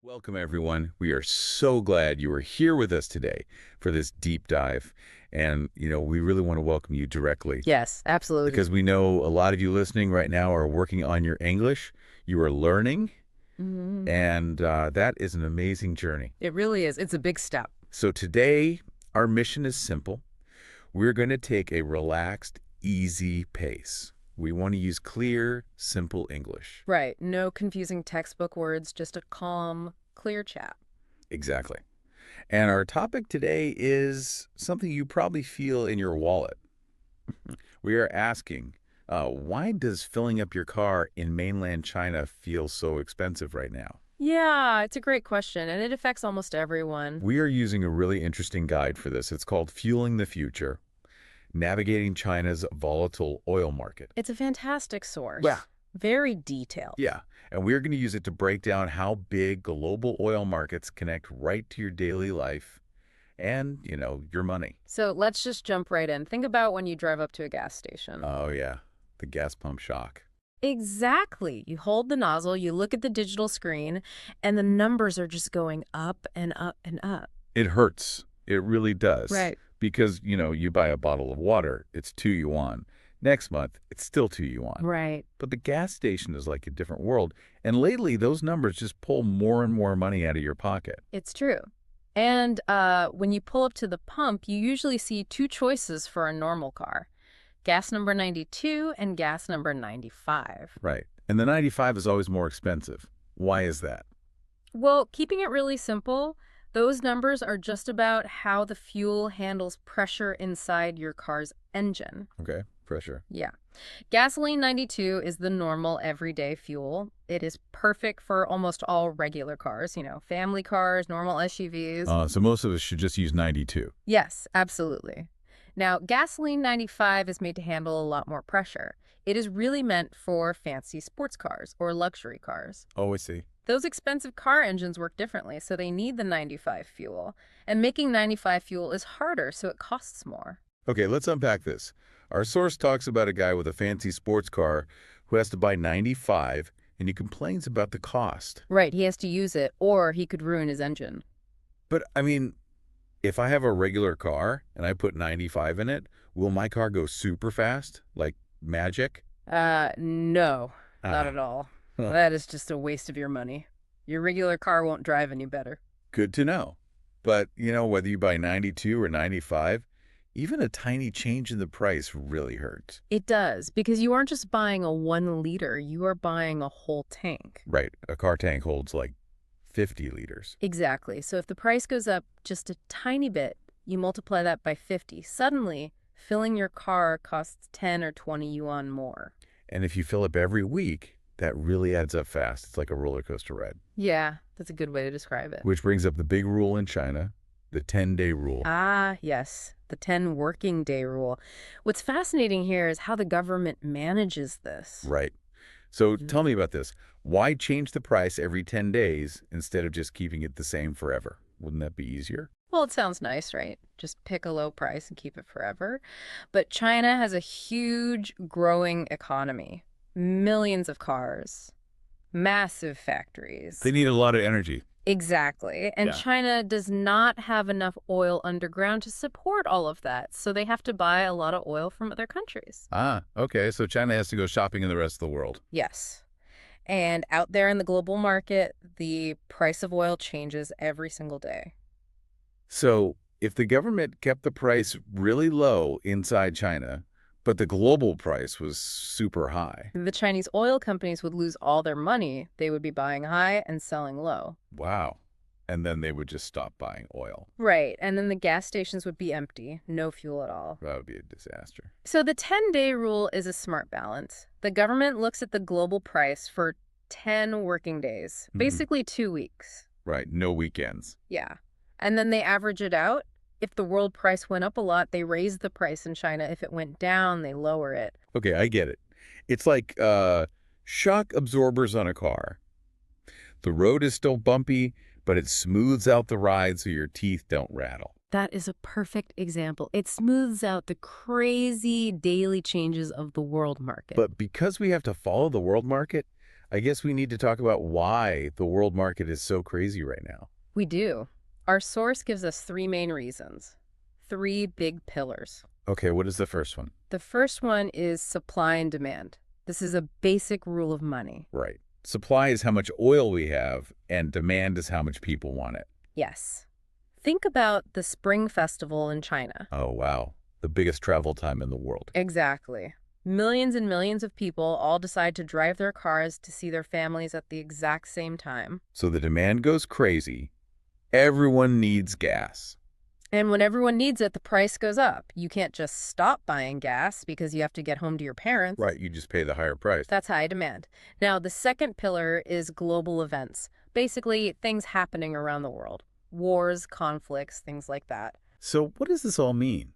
Welcome, everyone. We are so glad you are here with us today for this deep dive. And, we really want to welcome you directly Yes, absolutely. because we know a lot of you listening right now are working on your English. You are learning, Mhm. and that is an amazing journey. It really is. It's a big step. So today, our mission is simple. We're going to take a relaxed, easy pace. We want to use clear, simple English. Right. No confusing textbook words, just a calm, clear chat. Exactly. And our topic today is something you probably feel in your wallet. We are asking, why does filling up your car in mainland China feel so expensive right now? Yeah, it's a great question, and it affects almost everyone. We are using a really interesting guide for this. It's called Fueling the Future, Navigating China's Volatile Oil Market. It's a fantastic Yeah. source. Very detailed. Yeah, and we're going to use it to break down how big global oil markets connect right to your daily life and, your money. So let's just jump right in. Think about when you drive up to a gas station. Oh, yeah, the gas pump shock. Exactly. You hold the nozzle, you look at the digital screen, and the numbers are just going up and up and up. It hurts. It really does. Right. Because, you buy a bottle of water, it's 2 yuan. Next month, it's still 2 yuan. Right. But the gas station is like a different world. And lately, those numbers just pull more and more money out of your pocket. It's true. And when you pull up to the pump, you usually see two choices for a normal car. Gas number 92 and gas number 95. Right. And the 95 is always more expensive. Why is that? Well, keeping it really simple, those numbers are just about how the fuel handles pressure inside your car's engine. Okay, pressure. Yeah. Gasoline 92 is the normal everyday fuel. It is perfect for almost all regular cars, family cars, normal SUVs. So most of us should just use 92. Yes, absolutely. Now, gasoline 95 is made to handle a lot more pressure. It is really meant for fancy sports cars or luxury cars. Oh, I see. Those expensive car engines work differently, so they need the 95 fuel. And making 95 fuel is harder, so it costs more. Okay, let's unpack this. Our source talks about a guy with a fancy sports car who has to buy 95, and he complains about the cost. Right, he has to use it, or he could ruin his engine. But, if I have a regular car and I put 95 in it, will my car go super fast? Like magic? No, not Ah, at all. huh. That is just a waste of your money. Your regular car won't drive any better. Good to know. But, whether you buy 92 or 95, even a tiny change in the price really hurts. It does, because you aren't just buying a 1 liter, you are buying a whole tank. Right. A car tank holds like 50 liters. Exactly. So if the price goes up just a tiny bit, you multiply that by 50. Suddenly, filling your car costs 10 or 20 yuan more. And if you fill up every week, that really adds up fast. It's like a roller coaster ride. Yeah, that's a good way to describe it. Which brings up the big rule in China, the 10-day rule. Ah, yes, the 10 working day rule. What's fascinating here is how the government manages this. Right. So Mhm. tell me about this. Why change the price every 10 days instead of just keeping it the same forever? Wouldn't that be easier? Well, it sounds nice, right? Just pick a low price and keep it forever. But China has a huge growing economy, millions of cars, massive factories. They need a lot of energy. Exactly. And Yeah. China does not have enough oil underground to support all of that. So they have to buy a lot of oil from other countries. Ah, okay. So China has to go shopping in the rest of the world. Yes. And out there in the global market, the price of oil changes every single day. So if the government kept the price really low inside China, but the global price was super high, The Chinese oil companies would lose all their money. They would be buying high and selling low. wow. And then they would just stop buying oil. Right. And then the gas stations would be empty, no fuel at all. That would be a disaster. So the 10-day rule is a smart balance. The government looks at the global price for 10 working days, Mhm. basically 2 weeks. Right. No weekends. Yeah. And then they average it out. If the world price went up a lot, they raise the price in China. If it went down, they lower it. Okay, I get it. It's like shock absorbers on a car. The road is still bumpy, but it smooths out the ride so your teeth don't rattle. That is a perfect example. It smooths out the crazy daily changes of the world market. But because we have to follow the world market, I guess we need to talk about why the world market is so crazy right now. We do. Our source gives us three main reasons, three big pillars. Okay, what is the first one? The first one is supply and demand. This is a basic rule of money. Right. Supply is how much oil we have, and demand is how much people want it. Yes. Think about the Spring Festival in China. Oh, wow. The biggest travel time in the world. Exactly. Millions and millions of people all decide to drive their cars to see their families at the exact same time. So the demand goes crazy. Everyone needs gas. And when everyone needs it, the price goes up. You can't just stop buying gas because you have to get home to your parents. Right, you just pay the higher price. That's high demand. Now, the second pillar is global events. Basically, things happening around the world. Wars, conflicts, things like that. So what does this all mean?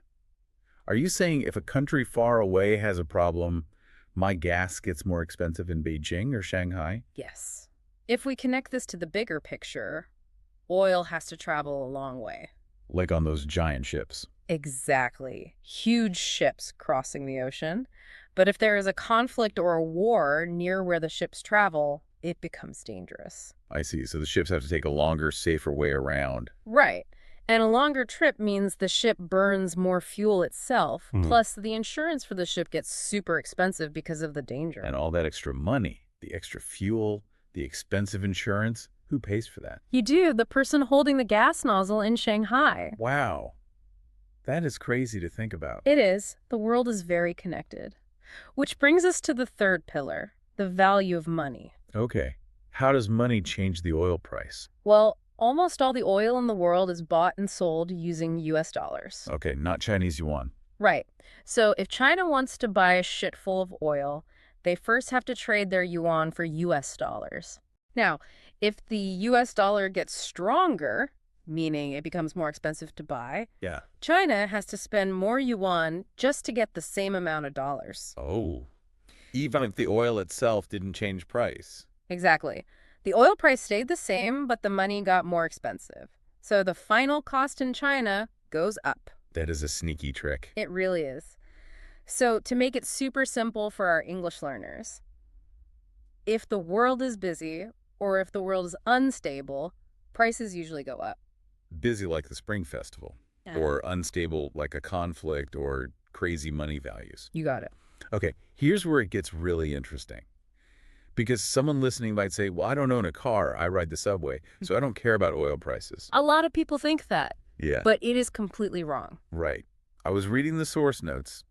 Are you saying if a country far away has a problem, my gas gets more expensive in Beijing or Shanghai? Yes. If we connect this to the bigger picture, oil has to travel a long way. Like on those giant ships. Exactly. Huge ships crossing the ocean. But if there is a conflict or a war near where the ships travel, it becomes dangerous. I see. So the ships have to take a longer, safer way around. Right. And a longer trip means the ship burns more fuel itself, plus the insurance for the ship gets super expensive because of the danger. And all that extra money, the extra fuel, the expensive insurance, who pays for that? You do, the person holding the gas nozzle in Shanghai. Wow. That is crazy to think about. It is. The world is very connected. Which brings us to the third pillar, the value of money. Okay. How does money change the oil price? Well, almost all the oil in the world is bought and sold using US dollars. Okay, not Chinese yuan. Right. So if China wants to buy a shitful of oil, they first have to trade their yuan for US dollars. Now, if the US dollar gets stronger, meaning it becomes more expensive to buy, Yeah. China has to spend more yuan just to get the same amount of dollars. Oh. Even if the oil itself didn't change price. Exactly. The oil price stayed the same, but the money got more expensive. So the final cost in China goes up. That is a sneaky trick. It really is. So to make it super simple for our English learners, if the world is busy or if the world is unstable, prices usually go up. Busy like the Spring Festival. Or unstable like a conflict or crazy money values. You got it. Okay, here's where it gets really interesting. Because someone listening might say, well, I don't own a car, I ride the subway, so I don't care about oil prices. A lot of people think that, Yeah. but it is completely wrong. Right. I was reading the source notes,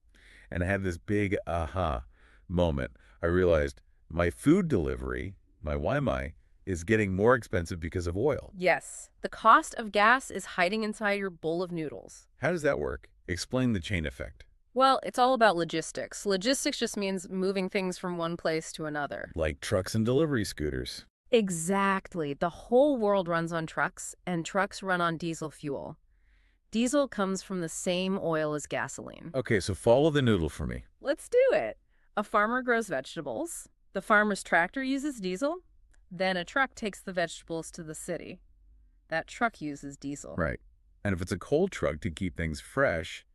and I had this big aha moment. I realized my food delivery, my Waimai, is getting more expensive because of oil. Yes, the cost of gas is hiding inside your bowl of noodles. How does that work? Explain the chain effect. Well, it's all about logistics. Logistics just means moving things from one place to another. Like trucks and delivery scooters. Exactly. The whole world runs on trucks, and trucks run on diesel fuel. Diesel comes from the same oil as gasoline. Okay, so follow the noodle for me. Let's do it. A farmer grows vegetables. The farmer's tractor uses diesel. Then a truck takes the vegetables to the city. That truck uses diesel. Right. And if it's a coal truck to keep things fresh,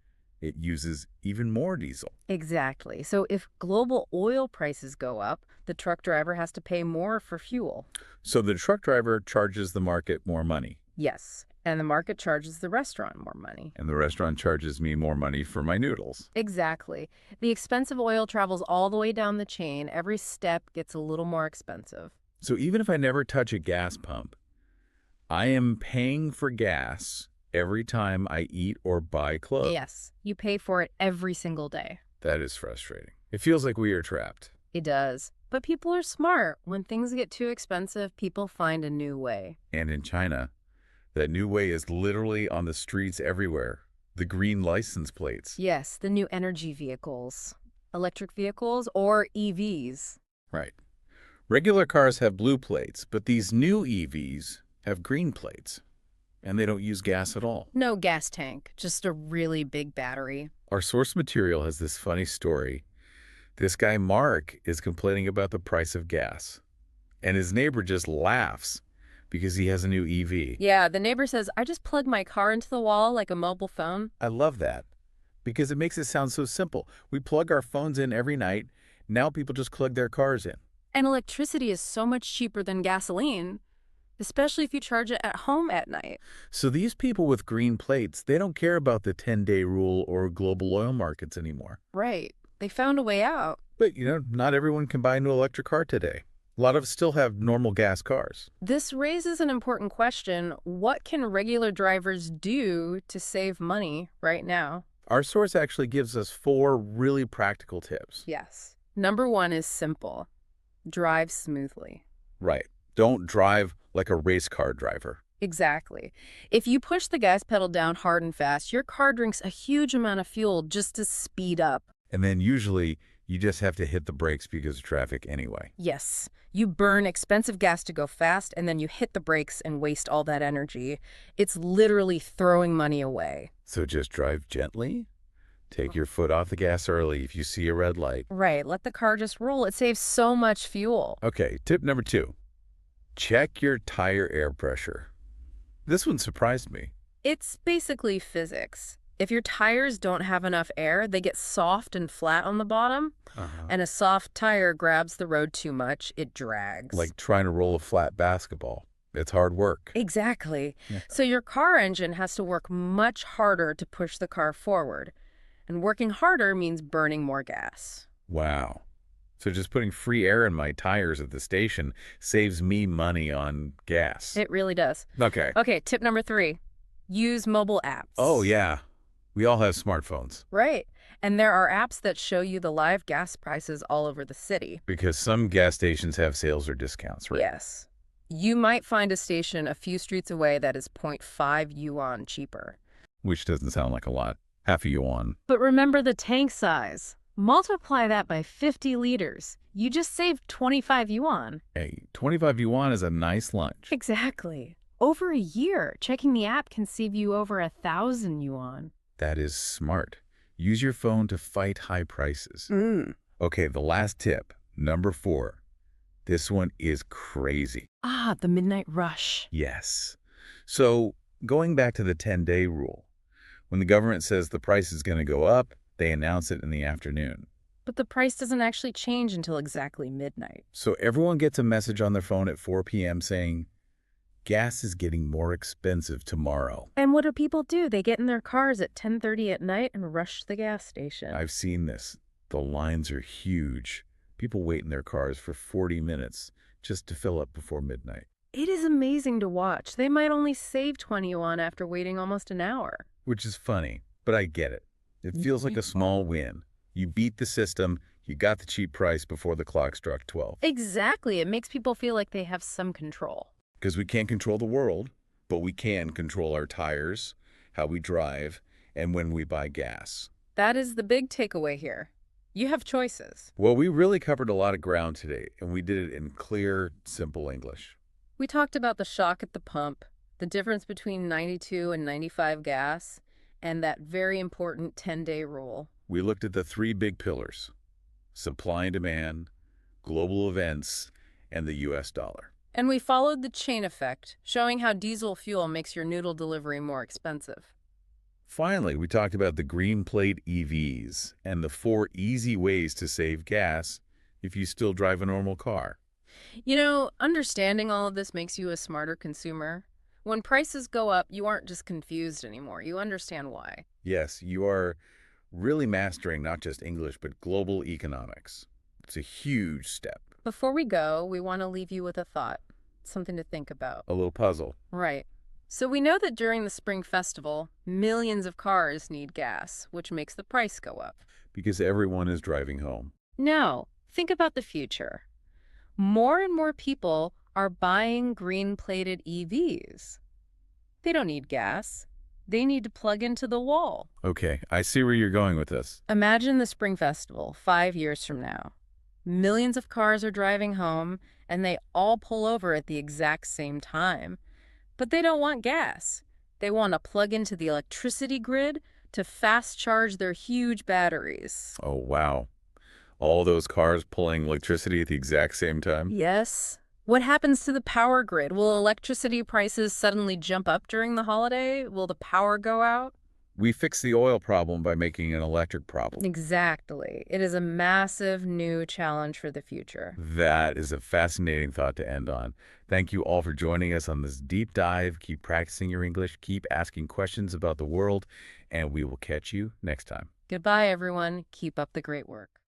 it uses even more diesel. Exactly. So if global oil prices go up, the truck driver has to pay more for fuel. So the truck driver charges the market more money. Yes. And the market charges the restaurant more money. And the restaurant charges me more money for my noodles. Exactly. The expensive oil travels all the way down the chain. Every step gets a little more expensive. So even if I never touch a gas pump, I am paying for gas every time I eat or buy clothes. Yes. You pay for it every single day. That is frustrating. It feels like we are trapped. It does. But people are smart. When things get too expensive, people find a new way. And in China, that new way is literally on the streets everywhere. The green license plates. Yes, the new energy vehicles. Electric vehicles or EVs. Right. Regular cars have blue plates, but these new EVs have green plates. And they don't use gas at all. No gas tank, just a really big battery. Our source material has this funny story. This guy, Mark, is complaining about the price of gas. And his neighbor just laughs because he has a new EV. Yeah, the neighbor says, I just plug my car into the wall like a mobile phone. I love that because it makes it sound so simple. We plug our phones in every night. Now people just plug their cars in. And electricity is so much cheaper than gasoline, especially if you charge it at home at night. So these people with green plates, they don't care about the 10-day rule or global oil markets anymore. Right. They found a way out. But, not everyone can buy a new electric car today. A lot of us still have normal gas cars. This raises an important question. What can regular drivers do to save money right now? Our source actually gives us 4 really practical tips. Yes. Number 1 is simple. Drive smoothly. Right. Don't drive like a race car driver. Exactly. If you push the gas pedal down hard and fast, your car drinks a huge amount of fuel just to speed up. And then usually you just have to hit the brakes because of traffic anyway. Yes. You burn expensive gas to go fast, and then you hit the brakes and waste all that energy. It's literally throwing money away. So just drive gently. Take your foot off the gas early if you see a red light. Right. Let the car just roll. It saves so much fuel. Okay, tip number 2. Check your tire air pressure. This one surprised me. It's basically physics. If your tires don't have enough air, they get soft and flat on the bottom, and a soft tire grabs the road too much, it drags. Like trying to roll a flat basketball. It's hard work. Exactly. Yeah. So your car engine has to work much harder to push the car forward. And working harder means burning more gas. Wow. So just putting free air in my tires at the station saves me money on gas. It really does. Okay. Okay, tip number 3. Use mobile apps. Oh, yeah. We all have smartphones. Right. And there are apps that show you the live gas prices all over the city. Because some gas stations have sales or discounts, right? Yes. You might find a station a few streets away that is 0.5 yuan cheaper. Which doesn't sound like a lot. Half a yuan. But remember the tank size. Multiply that by 50 liters. You just saved 25 yuan. Hey, 25 yuan is a nice lunch. Exactly. Over a year, checking the app can save you over 1,000 yuan. That is smart. Use your phone to fight high prices. Okay, the last tip, number 4. This one is crazy. Ah, the midnight rush. Yes. So, going back to the 10-day rule, when the government says the price is going to go up, they announce it in the afternoon. But the price doesn't actually change until exactly midnight. So everyone gets a message on their phone at 4 p.m. saying, gas is getting more expensive tomorrow. And what do people do? They get in their cars at 10:30 at night and rush to the gas station. I've seen this. The lines are huge. People wait in their cars for 40 minutes just to fill up before midnight. It is amazing to watch. They might only save 20 yuan after waiting almost an hour. Which is funny, but I get it. It feels like a small win. You beat the system, you got the cheap price before the clock struck 12. Exactly. It makes people feel like they have some control. Because we can't control the world, but we can control our tires, how we drive, and when we buy gas. That is the big takeaway here. You have choices. Well, we really covered a lot of ground today, and we did it in clear, simple English. We talked about the shock at the pump, the difference between 92 and 95 gas, and that very important 10-day rule. We looked at the 3 big pillars: supply and demand, global events, and the U.S. dollar. And we followed the chain effect, showing how diesel fuel makes your noodle delivery more expensive. Finally, we talked about the green plate EVs and the 4 easy ways to save gas if you still drive a normal car. You know, understanding all of this makes you a smarter consumer. When prices go up, you aren't just confused anymore. You understand why. Yes, you are really mastering not just English, but global economics. It's a huge step. Before we go, we want to leave you with a thought, something to think about. A little puzzle. Right. So we know that during the Spring Festival, millions of cars need gas, which makes the price go up. Because everyone is driving home. No, think about the future. More and more people are buying green-plated EVs. They don't need gas. They need to plug into the wall. Okay, I see where you're going with this. Imagine the Spring Festival 5 years from now. Millions of cars are driving home, and they all pull over at the exact same time. But they don't want gas. They want to plug into the electricity grid to fast charge their huge batteries. Oh, wow. All those cars pulling electricity at the exact same time? Yes. What happens to the power grid? Will electricity prices suddenly jump up during the holiday? Will the power go out? We fix the oil problem by making an electric problem. Exactly. It is a massive new challenge for the future. That is a fascinating thought to end on. Thank you all for joining us on this deep dive. Keep practicing your English, keep asking questions about the world, and we will catch you next time. Goodbye, everyone. Keep up the great work.